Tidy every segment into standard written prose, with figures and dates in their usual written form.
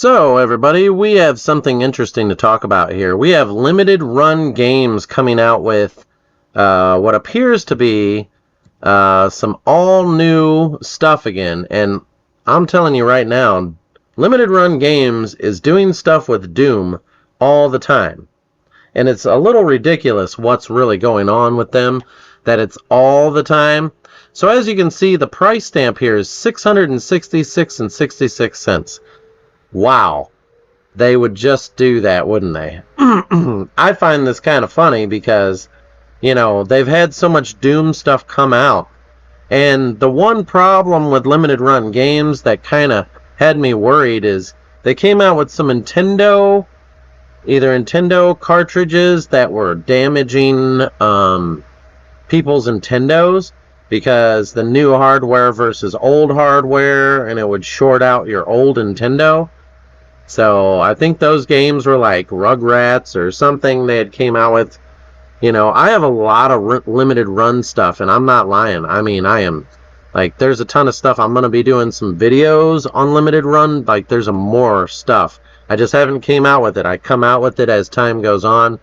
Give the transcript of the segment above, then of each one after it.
So, everybody, we have something interesting to talk about here. We have limited run games coming out with what appears to be some all-new stuff again. And I'm telling you right now, limited run games is doing stuff with Doom all the time. And it's a little ridiculous what's really going on with them, that it's all the time. So as you can see, the price stamp here is $666.66. Wow. They would just do that, wouldn't they? I find this kind of funny because, they've had so much Doom stuff come out. And the one problem with limited run games that kind of had me worried is they came out with some Nintendo cartridges that were damaging people's Nintendos because the new hardware versus old hardware, and it would short out your old Nintendo. So I think those games were like Rugrats or something they had came out with. I have a lot of limited run stuff, and I'm not lying. I mean, I am, like, there's a ton of stuff. I'm going to be doing some videos on limited run. Like, there's more stuff. I just haven't came out with it. I come out with it as time goes on.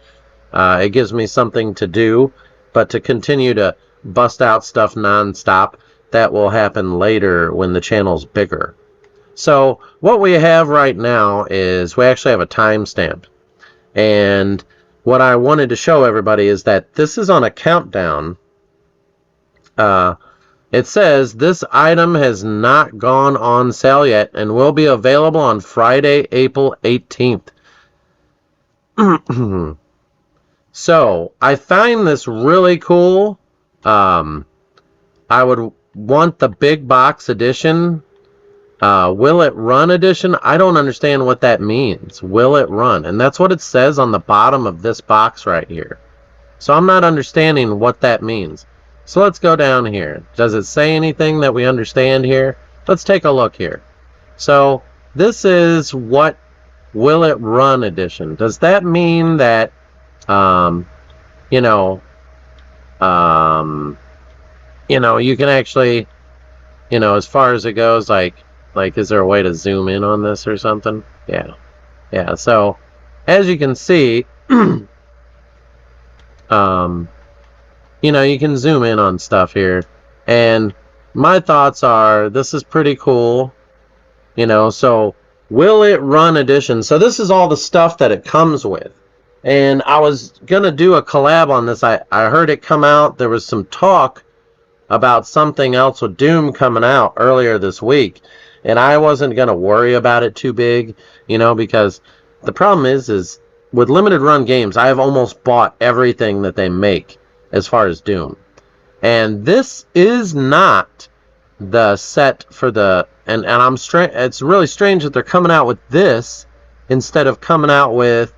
It gives me something to do, but to continue to bust out stuff nonstop, that will happen later when the channel's bigger. So what we have right now is we actually have a timestamp. And what I wanted to show everybody is that this is on a countdown. It says this item has not gone on sale yet and will be available on Friday, April 18th. So I find this really cool. I would want the big box edition. Will it run edition? I don't understand what that means. Will it run? And that's what it says on the bottom of this box right here. So I'm not understanding what that means. So let's go down here. Does it say anything that we understand here? Let's take a look here. So this is what will it run edition. Does that mean that, you can actually, as far as it goes, like, is there a way to zoom in on this or something? Yeah. So, as you can see, you can zoom in on stuff here. And my thoughts are, this is pretty cool. So, will it run edition? So, this is all the stuff that it comes with. And I was going to do a collab on this. I heard it come out. There was some talk about something else with Doom coming out earlier this week. And I wasn't going to worry about it too big, because the problem is with limited run games, I have almost bought everything that they make as far as Doom. And this is not the set for the, and it's really strange that they're coming out with this instead of coming out with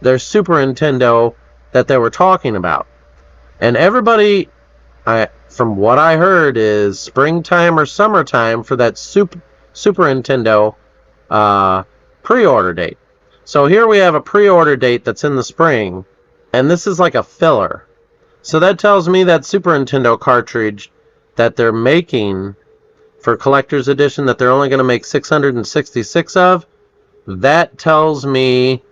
their Super Nintendo that they were talking about. And everybody, from what I heard, is springtime or summertime for that Super Nintendo pre-order date. So here we have a pre-order date that's in the spring, and this is like a filler. So that tells me that Super Nintendo cartridge that they're making for collector's edition, that they're only going to make 666 of, that tells me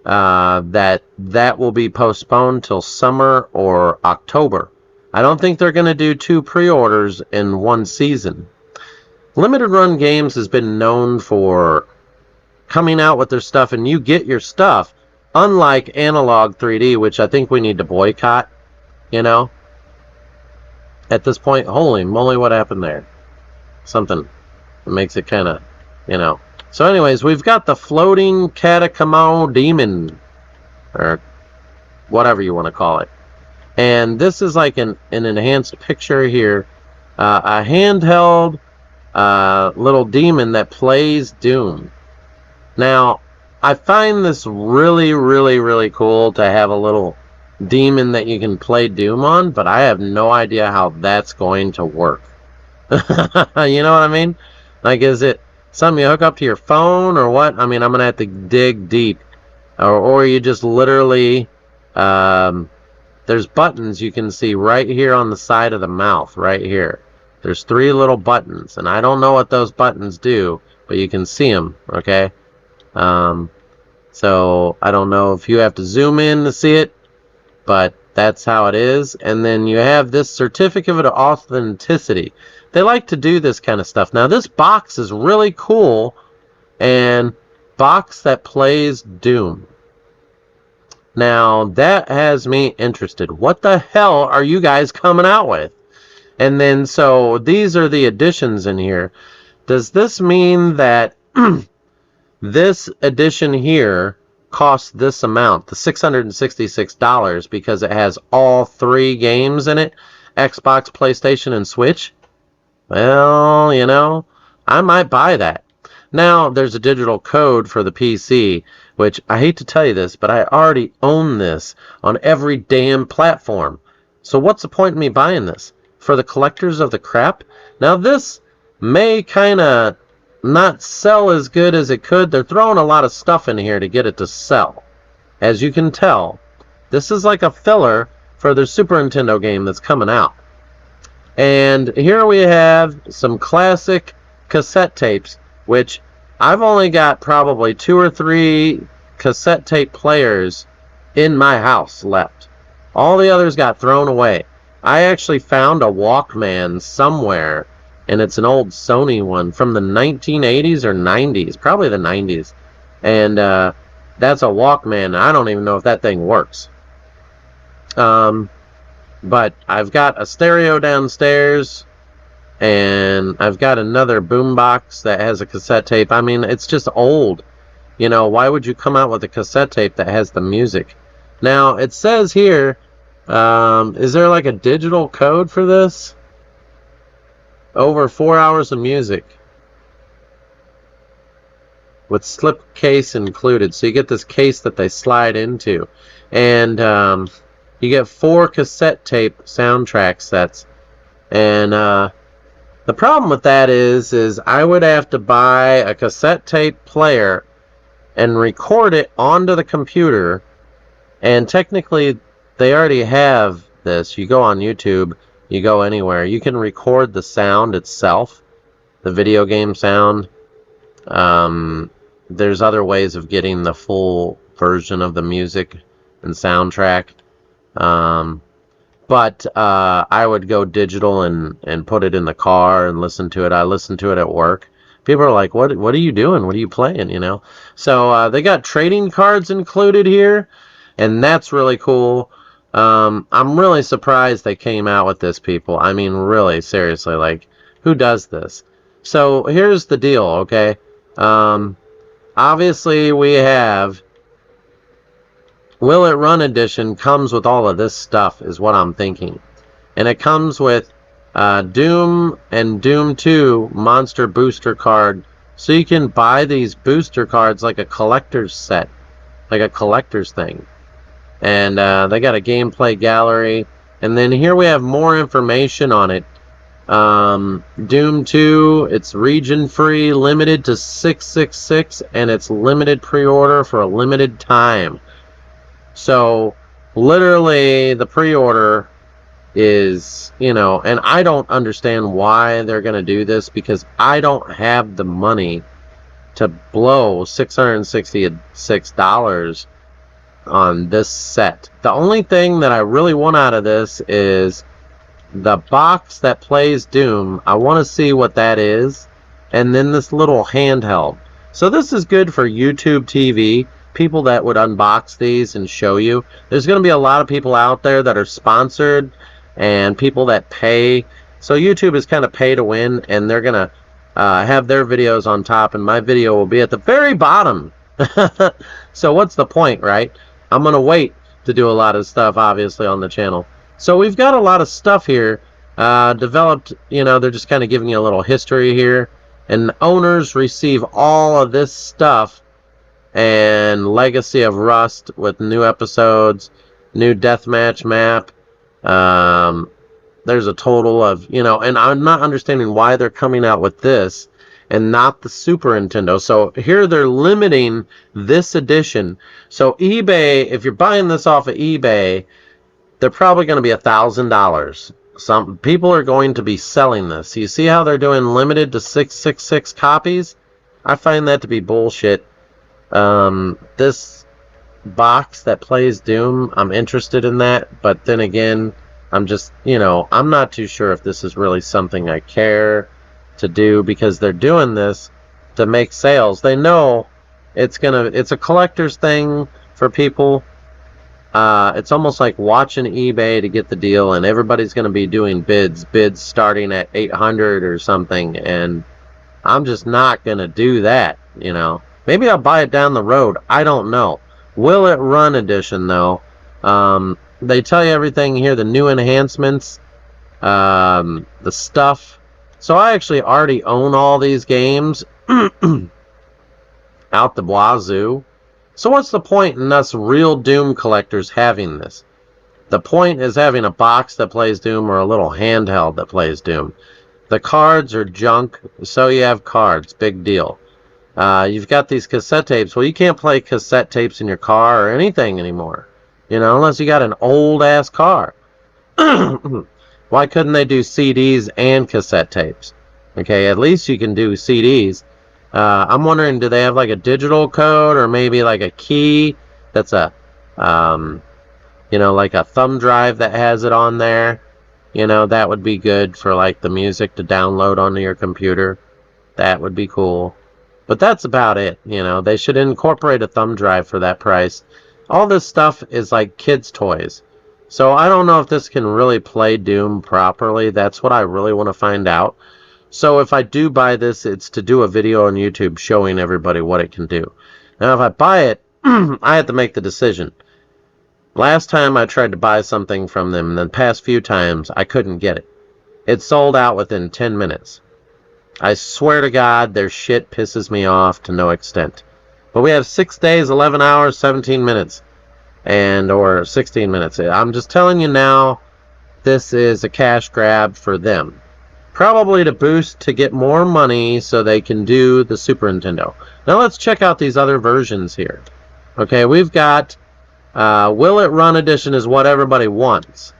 that will be postponed till summer or October. I don't think they're going to do 2 pre-orders in one season. Limited Run Games has been known for coming out with their stuff, and you get your stuff, unlike Analog 3D, which I think we need to boycott, at this point. Holy moly, what happened there? Something that makes it kind of, So anyways, we've got the Floating Catacomb Demon, or whatever you want to call it. And this is like an enhanced picture here. A handheld little demon that plays Doom. Now, I find this really, really, really cool to have a little demon that you can play Doom on, but I have no idea how that's going to work. You know what I mean? Like, is it something you hook up to your phone or what? I mean, I'm going to have to dig deep. Or you just literally, there's buttons you can see right here on the side of the mouth, right here. There's 3 little buttons, and I don't know what those buttons do, but you can see them, okay? So I don't know if you have to zoom in to see it, but that's how it is. And then you have this certificate of authenticity. They like to do this kind of stuff. Now this box is really cool, and box that plays Doom. Now that has me interested. What the hell are you guys coming out with? And then so these are the additions in here. Does this mean that this edition here costs this amount, the $666, because it has all 3 games in it? Xbox, PlayStation, and Switch? Well, you know, I might buy that. Now, there's a digital code for the PC, which I hate to tell you this, but I already own this on every damn platform. So what's the point in me buying this? For the collectors of the crap? Now, this may kind of not sell as good as it could. They're throwing a lot of stuff in here to get it to sell. As you can tell, this is like a filler for the Super Nintendo game that's coming out. And here we have some classic cassette tapes, which I've only got probably 2 or 3 cassette tape players in my house left. All the others got thrown away. I actually found a Walkman somewhere, and it's an old Sony one from the 1980s or 90s, probably the 90s. And that's a Walkman. I don't even know if that thing works. But I've got a stereo downstairs, and I've got another boombox that has a cassette tape. I mean, it's just old. You know, why would you come out with a cassette tape that has the music? Now, it says here, is there like a digital code for this? Over 4 hours of music. With slip case included. So you get this case that they slide into. And you get 4 cassette tape soundtrack sets. And the problem with that is I would have to buy a cassette tape player and record it onto the computer. And technically, they already have this. You go on YouTube, you go anywhere. You can record the sound itself, the video game sound. There's other ways of getting the full version of the music and soundtrack. But I would go digital and put it in the car and listen to it. I listen to it at work. People are like, what are you doing? What are you playing? You know? So they got trading cards included here, and that's really cool. I'm really surprised they came out with this, people. I mean, really, seriously, like, who does this? So here's the deal, okay? Obviously, we have Will It Run Edition comes with all of this stuff, is what I'm thinking. And it comes with Doom and Doom 2 Monster Booster Card. So you can buy these booster cards like a collector's set, like a collector's thing. And they got a gameplay gallery. And then here we have more information on it. Doom 2, it's region free, limited to 666, and it's limited pre-order for a limited time. So literally the pre-order is, you know, and I don't understand why they're going to do this, because I don't have the money to blow $666 on this set. The only thing that I really want out of this is the box that plays Doom. I want to see what that is, and then this little handheld. So this is good for YouTube TV, people that would unbox these and show you. There's going to be a lot of people out there that are sponsored and people that pay. So YouTube is kind of pay to win, and they're going to have their videos on top, and my video will be at the very bottom. So what's the point, right? I'm going to wait to do a lot of stuff, obviously, on the channel. So we've got a lot of stuff here developed. You know, they're just kind of giving you a little history here. And owners receive all of this stuff and Legacy of Rust with new episodes, new deathmatch map. There's a total of, you know, and I'm not understanding why they're coming out with this and not the Super Nintendo. So here they're limiting this edition. So eBay, if you're buying this off of eBay, they're probably going to be $1,000. Some people are going to be selling this. You see how they're doing limited to 666 copies? I find that to be bullshit. This box that plays Doom, I'm interested in that, but then again, I'm just, I'm not too sure if this is really something I care to do, because they're doing this to make sales. They know it's a collector's thing for people. It's almost like watching eBay to get the deal, and everybody's going to be doing bids starting at 800 or something, and I'm just not going to do that, Maybe I'll buy it down the road. I don't know. Will It Run edition, though. They tell you everything here, the new enhancements, the stuff. So I actually already own all these games out the wazoo. So what's the point in us real Doom collectors having this? The point is having a box that plays Doom or a little handheld that plays Doom. The cards are junk, so you have cards. Big deal. You've got these cassette tapes. Well, you can't play cassette tapes in your car or anything anymore, unless you got an old-ass car. Why couldn't they do CDs and cassette tapes? Okay, at least you can do CDs. I'm wondering, do they have like a digital code or maybe like a key that's like a thumb drive that has it on there? That would be good for like the music to download onto your computer. That would be cool. But that's about it. They should incorporate a thumb drive for that price. All this stuff is like kids' toys. So I don't know if this can really play Doom properly. That's what I really want to find out. So if I do buy this, it's to do a video on YouTube showing everybody what it can do. Now if I buy it, I have to make the decision. Last time I tried to buy something from them, and the past few times, I couldn't get it. It sold out within 10 minutes. I swear to God, their shit pisses me off to no extent. But we have 6 days, 11 hours, 17 minutes. Or 16 minutes. I'm just telling you now, this is a cash grab for them. Probably to boost, to get more money so they can do the Super Nintendo. Now let's check out these other versions here. Okay, we've got Will It Run Edition is what everybody wants.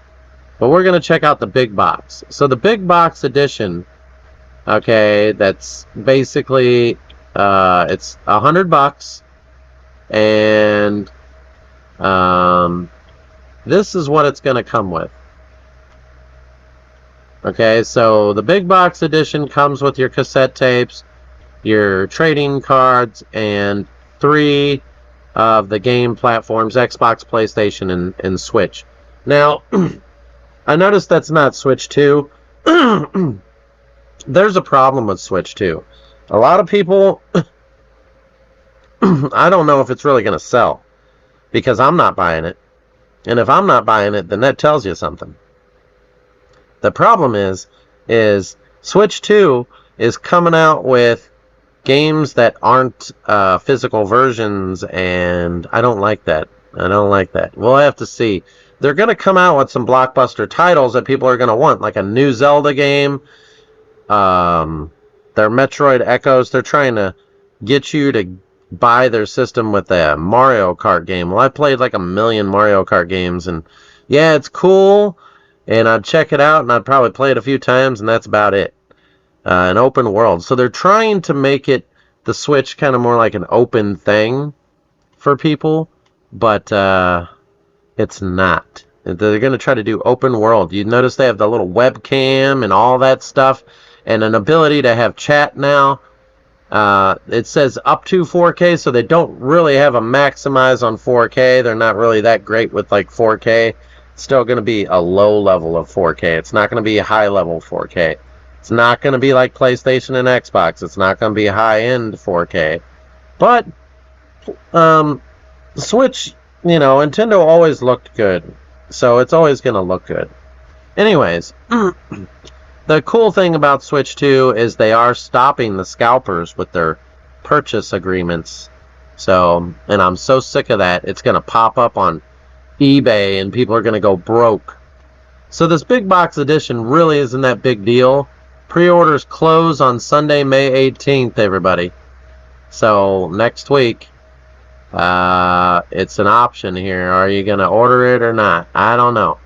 But we're going to check out the big box. So the big box edition, okay, that's basically, it's $100. And this is what it's going to come with. Okay, so the big box edition comes with your cassette tapes, your trading cards, and 3 of the game platforms, Xbox, PlayStation, and Switch. Now, I noticed that's not Switch 2. There's a problem with Switch 2. A lot of people, I don't know if it's really going to sell, because I'm not buying it. And if I'm not buying it, then that tells you something. The problem is Switch 2 is coming out with games that aren't physical versions, and I don't like that. We'll have to see. They're going to come out with some blockbuster titles that people are going to want, like a new Zelda game, their Metroid Echoes. They're trying to get you to buy their system with a Mario Kart game. Well, I played like 1 million Mario Kart games, and yeah, it's cool. And I'd check it out, and I'd probably play it a few times, and that's about it. An open world. So they're trying to make it, the Switch, kind of more like an open thing for people, but it's not. They're going to try to do open world. You notice they have the little webcam and all that stuff, and an ability to have chat now. It says up to 4K, so they don't really have a maximize on 4K. They're not really that great with like 4K. Still going to be a low level of 4K. It's not going to be a high level 4K. It's not going to be like PlayStation and Xbox. It's not going to be high-end 4K. But Switch, Nintendo always looked good. So it's always going to look good. Anyways, the cool thing about Switch 2 is they are stopping the scalpers with their purchase agreements. So, and I'm so sick of that. It's going to pop up on eBay and people are going to go broke. So this big box edition really isn't that big deal. Pre-orders close on Sunday, May 18th, everybody. So next week, it's an option here. Are you going to order it or not? I don't know.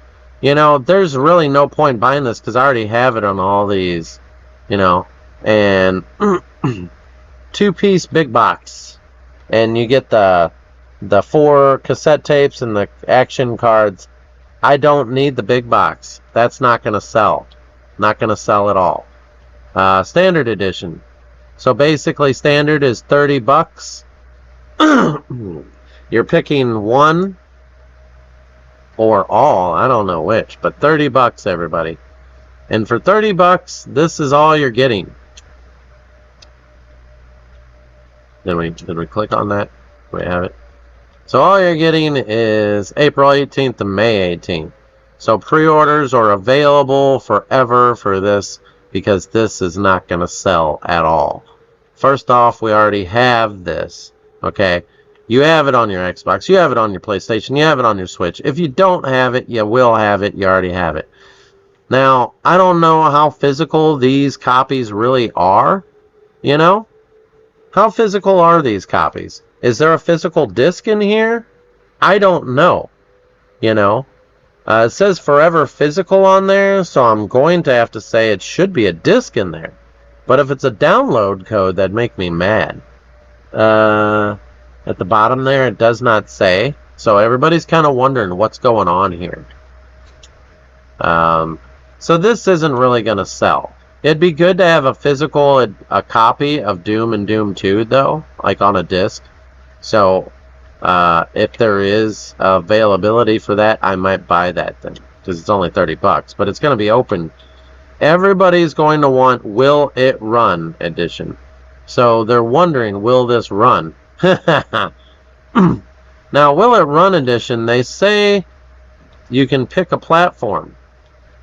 There's really no point buying this because I already have it on all these, and 2-piece big box. and you get the 4 cassette tapes and the action cards, I don't need the big box. That's not going to sell. Not going to sell at all. Standard edition. So basically standard is 30 bucks. You're picking one or all, I don't know which, but 30 bucks everybody. And for 30 bucks, this is all you're getting. Did we click on that? We have it. So all you're getting is April 18th to May 18th. So pre-orders are available forever for this because this is not going to sell at all. First off, we already have this. Okay? You have it on your Xbox. You have it on your PlayStation. You have it on your Switch. If you don't have it, you will have it. You already have it. Now, I don't know how physical these copies really are. You know? How physical are these copies? Is there a physical disc in here? I don't know. You know? It says Forever Physical on there, so I'm going to have to say it should be a disc in there. But if it's a download code, that'd make me mad. At the bottom there, it does not say. So everybody's kind of wondering what's going on here. So this isn't really going to sell. It'd be good to have a physical, a copy of Doom and Doom 2, though, like on a disc. So if there is availability for that, I might buy that then, because it's only 30 bucks. But it's going to be open. Everybody's going to want Will It Run edition. So they're wondering, will this run? Now, Will It Run edition, they say you can pick a platform.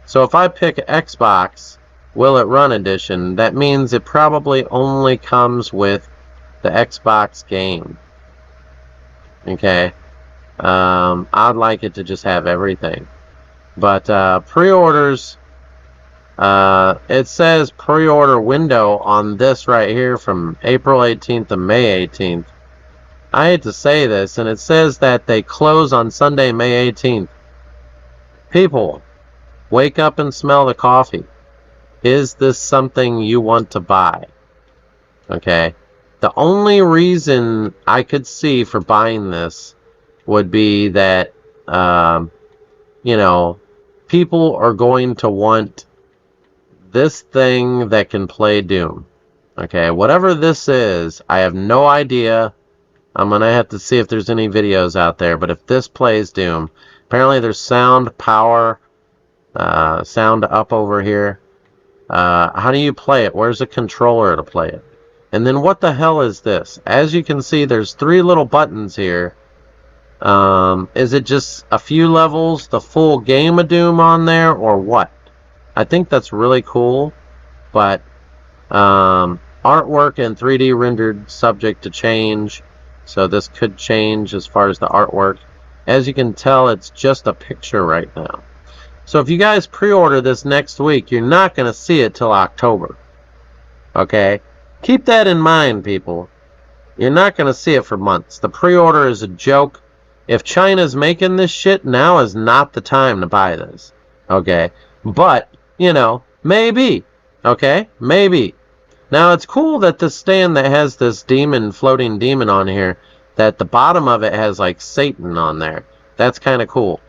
So if I pick Xbox Will It Run edition, that means it probably only comes with the Xbox game. Okay? I'd like it to just have everything. But pre-orders, it says pre-order window on this right here from April 18th to May 18th. I hate to say this, and it says that they close on Sunday, May 18th. People, wake up and smell the coffee. Is this something you want to buy? Okay. The only reason I could see for buying this would be that, you know, people are going to want this thing that can play Doom. Okay. Whatever this is, I have no idea. I'm going to have to see if there's any videos out there. But if this plays Doom, apparently there's sound, power, sound up over here. How do you play it? Where's the controller to play it? And then what the hell is this? As you can see, there's 3 little buttons here. Is it just a few levels, the full game of Doom on there, or what? I think that's really cool. But artwork and 3D rendered subject to change. So this could change as far as the artwork. As you can tell, it's just a picture right now. So if you guys pre-order this next week, you're not going to see it till October. Okay? Keep that in mind, people. You're not going to see it for months. The pre-order is a joke. If China's making this shit, now is not the time to buy this. Okay? But, you know, maybe. Okay? Maybe. Now, it's cool that this stand that has this demon, floating demon on here, that the bottom of it has, like, Satan on there. That's kind of cool.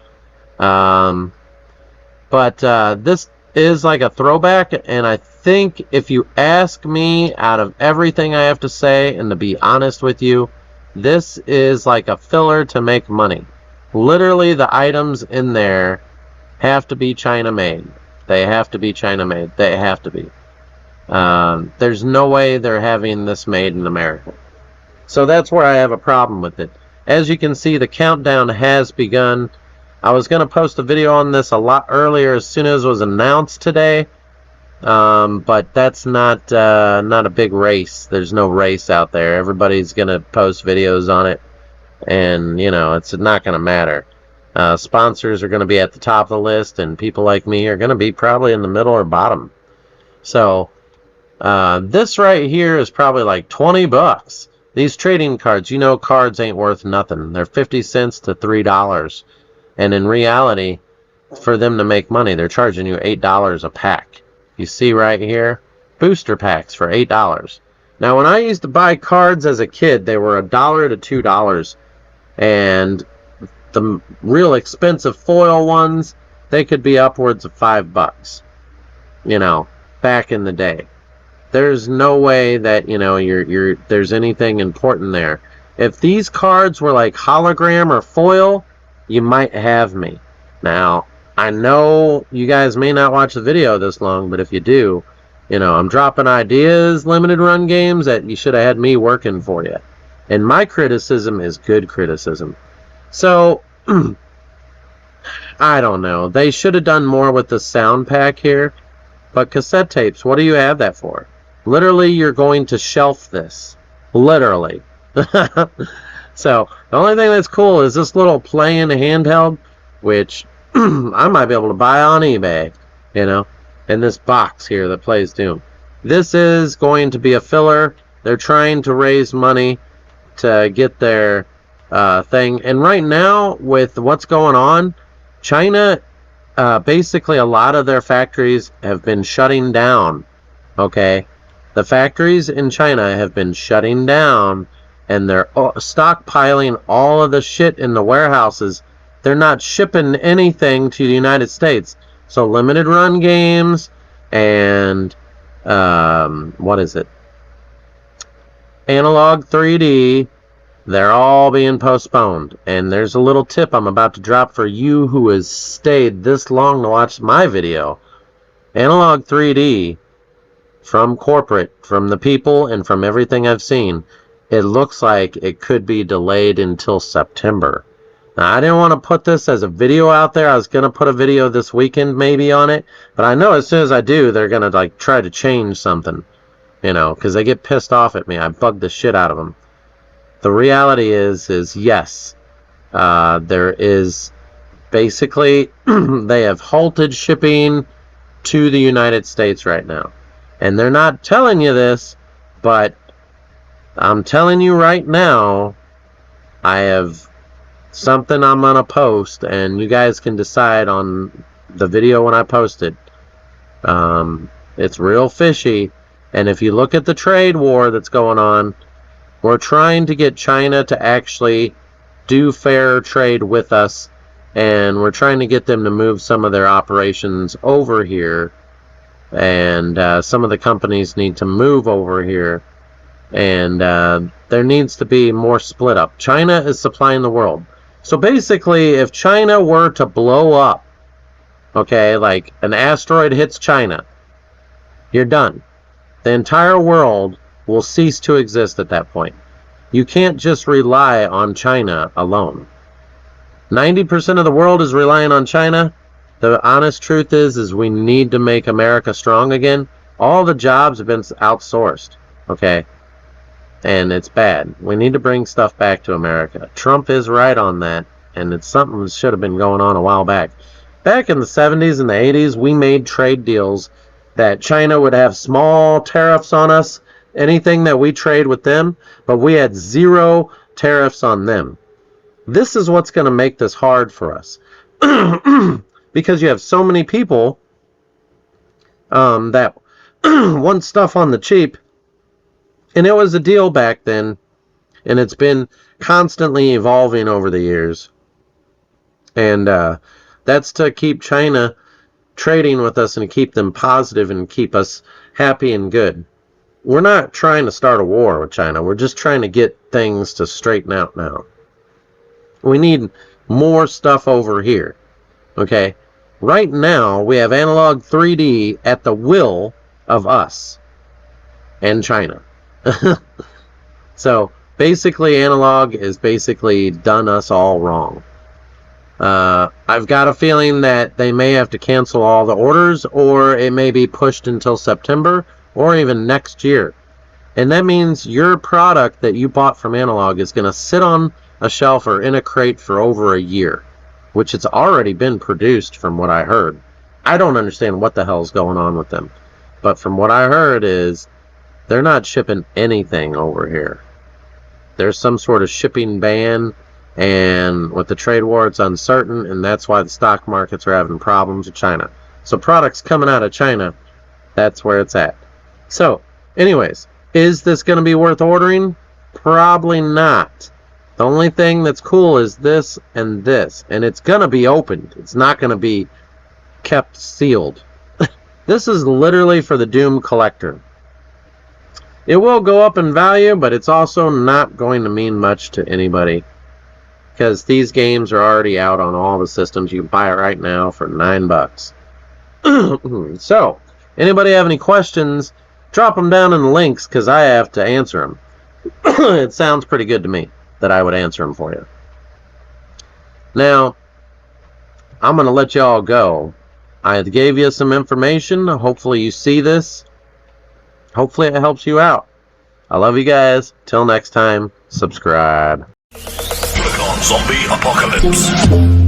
But this is like a throwback, and I think if you ask me, out of everything I have to say, and to be honest with you, this is like a filler to make money. Literally, the items in there have to be China made. They have to be China made. They have to be. There's no way they're having this made in America. So that's where I have a problem with it. As you can see, the countdown has begun. I was going to post a video on this a lot earlier as soon as it was announced today. But that's not a big race. There's no race out there. Everybody's going to post videos on it. And, you know, it's not going to matter. Sponsors are going to be at the top of the list, and people like me are going to be probably in the middle or bottom. So, this right here is probably like 20 bucks. These trading cards, you know, cards ain't worth nothing. They're 50 cents to $3. And in reality, for them to make money, they're charging you $8 a pack. You see right here, booster packs for $8. Now, when I used to buy cards as a kid, they were $1 to $2. And the real expensive foil ones, they could be upwards of $5, you know, back in the day. There's no way that, you know, there's anything important there. If these cards were like hologram or foil, you might have me. Now, I know you guys may not watch the video this long, but if you do, you know, I'm dropping ideas, limited run games that you should have had me working for you. And my criticism is good criticism. So, I don't know. They should have done more with the sound pack here. But cassette tapes, what do you have that for? Literally, you're going to shelf this. Literally. So, the only thing that's cool is this little play-in handheld, which I might be able to buy on eBay, you know, and this box here that plays Doom. This is going to be a filler. They're trying to raise money to get their thing. And right now, with what's going on, China, basically a lot of their factories have been shutting down, okay? The factories in China have been shutting down, and they're stockpiling all of the shit in the warehouses. They're not shipping anything to the United States. So limited run games and, what is it? Analog 3D, they're all being postponed. And there's a little tip I'm about to drop for you who has stayed this long to watch my video. Analog 3D, from corporate, from the people, and from everything I've seen, it looks like it could be delayed until September. Now, I didn't want to put this as a video out there. I was going to put a video this weekend maybe on it. But I know as soon as I do, they're going to like try to change something. You know, because they get pissed off at me. I bug the shit out of them. The reality is yes, there is basically, they have halted shipping to the United States right now. And they're not telling you this, but I'm telling you right now, I have something I'm going to post, and you guys can decide on the video when I post it. It's real fishy. And if you look at the trade war that's going on, we're trying to get China to actually do fair trade with us, and we're trying to get them to move some of their operations over here, and some of the companies need to move over here, and there needs to be more split up. China is supplying the world. So basically, if China were to blow up, okay, like an asteroid hits China, you're done. The entire world will cease to exist at that point. You can't just rely on China alone. 90% of the world is relying on China. The honest truth is we need to make America strong again. All the jobs have been outsourced, okay? And it's bad. We need to bring stuff back to America. Trump is right on that, and it's something that should have been going on a while back. Back in the 70s and the 80s, we made trade deals that China would have small tariffs on us, anything that we trade with them, but we had 0 tariffs on them. This is what's going to make this hard for us. Because you have so many people that want stuff on the cheap, and it was a deal back then, and it's been constantly evolving over the years. And that's to keep China trading with us and keep them positive and keep us happy and good. We're not trying to start a war with China. We're just trying to get things to straighten out now. We need more stuff over here. Okay? Right now, we have analog 3D at the will of us and China. So, basically, analog is basically done us all wrong. I've got a feeling that they may have to cancel all the orders, or it may be pushed until September, or even next year. And that means your product that you bought from Analog is going to sit on a shelf or in a crate for over a year, which it's already been produced from what I heard. I don't understand what the hell's going on with them. But from what I heard is they're not shipping anything over here. There's some sort of shipping ban, and with the trade war, it's uncertain, and that's why the stock markets are having problems with China. So products coming out of China, that's where it's at. So, anyways, Is this going to be worth ordering? Probably not. The only thing that's cool is this, and it's going to be opened. It's not going to be kept sealed. This is literally for the Doom collector. It will go up in value, but it's also not going to mean much to anybody, because these games are already out on all the systems. You can buy it right now for $9. So, anybody have any questions, drop them down in the links, because I have to answer them. It sounds pretty good to me that I would answer them for you. Now, I'm going to let you all go. I gave you some information. Hopefully you see this. Hopefully it helps you out. I love you guys. Till next time, subscribe. Click on Zombie Apocalypse.